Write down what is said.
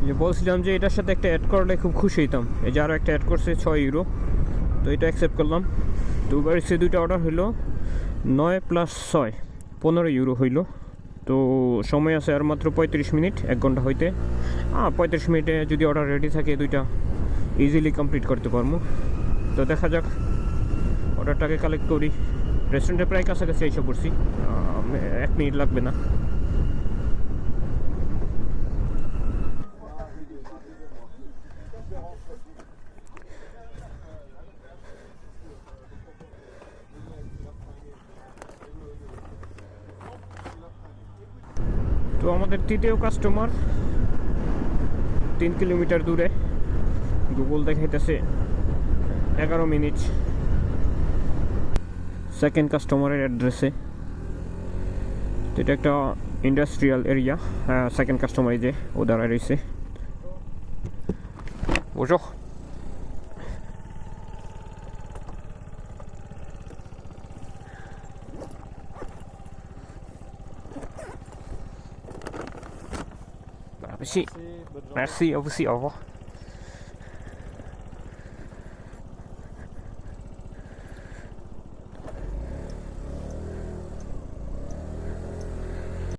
যে বলছিলাম যে এটার সাথে একটা অ্যাড করলে খুব খুশি হইতাম। এই যে আরও একটা অ্যাড করছে 6 ইউরো, তো এটা অ্যাকসেপ্ট করলাম। তো উবার ইটসে দুইটা অর্ডার হইলো 9 + 6 15 ইউরো হইলো। তো সময় আছে আর মাত্র 35 মিনিট, 1 ঘন্টা হইতে। 35 মিনিটে যদি অর্ডার রেডি থাকে দুইটা ইজিলি কমপ্লিট করতে পারবো। তো দেখা যাক, অর্ডারটাকে কালেক্ট করি। রেস্টুরেন্টের প্রায় কাছাকাছি এসে পড়ছি, 1 মিনিট লাগবে না। তো আমাদের তৃতীয় কাস্টমার 3 কিলোমিটার দূরে, গুগল দেখাইতেছে 11 মিনিট। সেকেন্ড কাস্টমারের অ্যাড্রেসে, তো এটা একটা ইন্ডাস্ট্রিয়াল এরিয়া। সেকেন্ড কাস্টমার যে ও দাঁড়ায় রয়েছে। Bonjour. Merci. Merci, à vous aussi, au revoir.